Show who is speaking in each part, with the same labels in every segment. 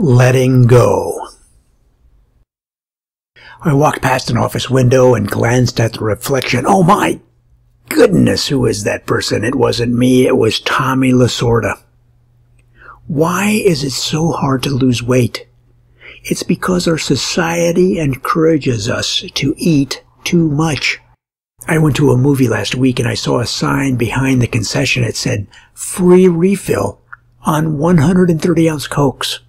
Speaker 1: Letting go. I walked past an office window and glanced at the reflection. Oh my goodness, who is that person? It wasn't me, it was Tommy Lasorda. Why is it so hard to lose weight? It's because our society encourages us to eat too much. I went to a movie last week and I saw a sign behind the concession. It said, free refill on 130-ounce Cokes.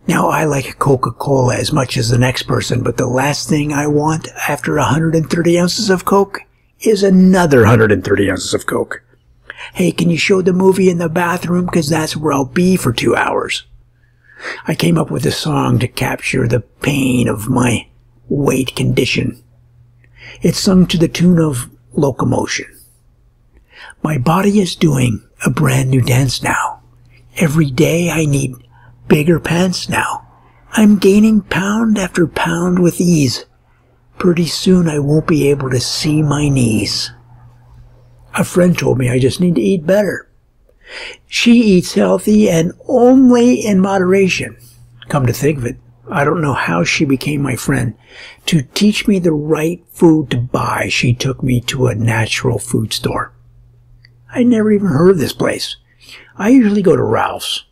Speaker 1: Now, I like Coca-Cola as much as the next person, but the last thing I want after 130 ounces of Coke is another 130 ounces of Coke. Hey, can you show the movie in the bathroom? Because that's where I'll be for 2 hours. I came up with a song to capture the pain of my weight condition. It's sung to the tune of Locomotion. My body is doing a brand new dance now. Every day I need bigger pants now. I'm gaining pound after pound with ease. Pretty soon I won't be able to see my knees. A friend told me I just need to eat better. She eats healthy and only in moderation. Come to think of it, I don't know how she became my friend. To teach me the right food to buy, she took me to a natural food store. I never even heard of this place. I usually go to Ralph's.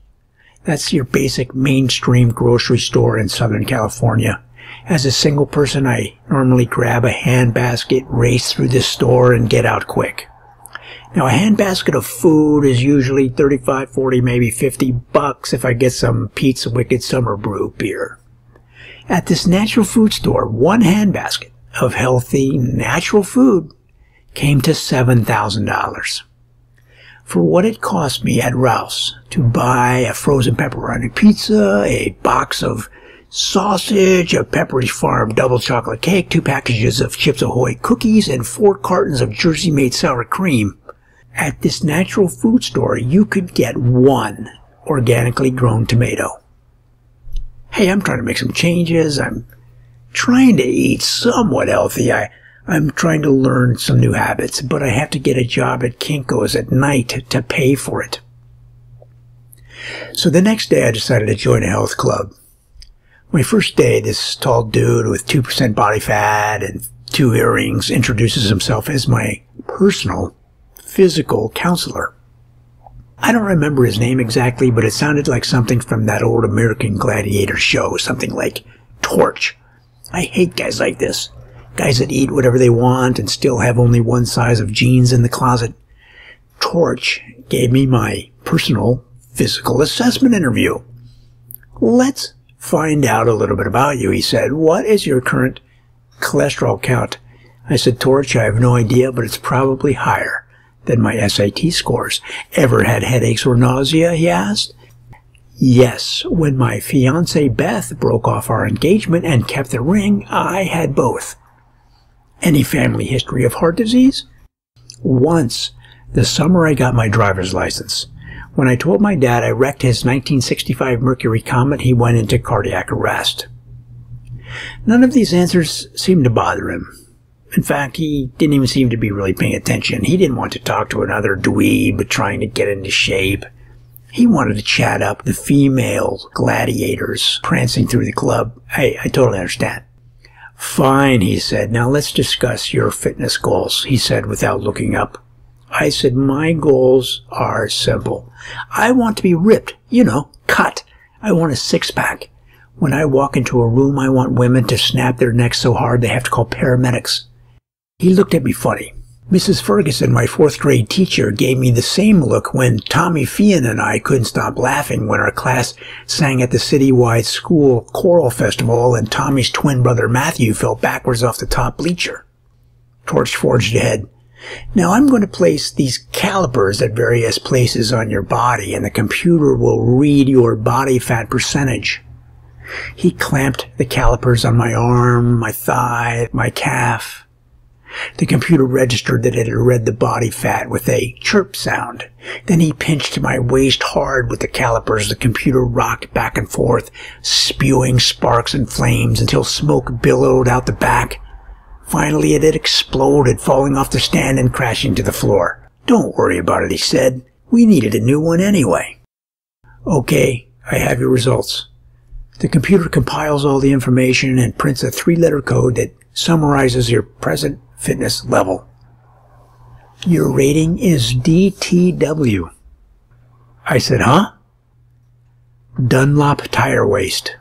Speaker 1: That's your basic mainstream grocery store in Southern California. As a single person, I normally grab a handbasket, race through this store, and get out quick. Now, a handbasket of food is usually $35, $40, maybe $50 if I get some Pizza Wicked Summer Brew beer. At this natural food store, one handbasket of healthy, natural food came to $7,000. For what it cost me at Ralph's to buy a frozen pepperoni pizza, a box of sausage, a Pepperidge Farm double chocolate cake, 2 packages of Chips Ahoy cookies, and 4 cartons of Jersey Made sour cream. At this natural food store, you could get 1 organically grown tomato. Hey, I'm trying to make some changes. I'm trying to eat somewhat healthy. I'm trying to learn some new habits, but I have to get a job at Kinko's at night to pay for it. So the next day I decided to join a health club. My first day, this tall dude with 2% body fat and 2 earrings introduces himself as my personal physical counselor. I don't remember his name exactly, but it sounded like something from that old American Gladiator show, something like Torch. I hate guys like this. Guys that eat whatever they want and still have only one size of jeans in the closet. Torch gave me my personal physical assessment interview. Let's find out a little bit about you, he said. What is your current cholesterol count? I said, Torch, I have no idea, but it's probably higher than my SAT scores. Ever had headaches or nausea, he asked. Yes, when my fiancée Beth broke off our engagement and kept the ring, I had both. Any family history of heart disease? Once, the summer I got my driver's license. When I told my dad I wrecked his 1965 Mercury Comet, he went into cardiac arrest. None of these answers seemed to bother him. In fact, he didn't even seem to be really paying attention. He didn't want to talk to another dweeb trying to get into shape. He wanted to chat up the female gladiators prancing through the club. Hey, I totally understand. Fine, he said. Now let's discuss your fitness goals, he said without looking up. I said, my goals are simple. I want to be ripped, cut. I want a 6-pack. When I walk into a room, I want women to snap their necks so hard they have to call paramedics. He looked at me funny. Mrs. Ferguson, my 4th grade teacher, gave me the same look when Tommy Fian and I couldn't stop laughing when our class sang at the citywide school choral festival and Tommy's twin brother Matthew fell backwards off the top bleacher. Torch forged ahead. Now I'm going to place these calipers at various places on your body and the computer will read your body fat percentage. He clamped the calipers on my arm, my thigh, my calf. The computer registered that it had read the body fat with a chirp sound. Then he pinched my waist hard with the calipers. The computer rocked back and forth, spewing sparks and flames until smoke billowed out the back. Finally, it had exploded, falling off the stand and crashing to the floor. Don't worry about it, he said. We needed a new one anyway. Okay, I have your results. The computer compiles all the information and prints a 3-letter code that summarizes your present fitness level. Your rating is DTW. I said, huh? Dunlop Tire Waste.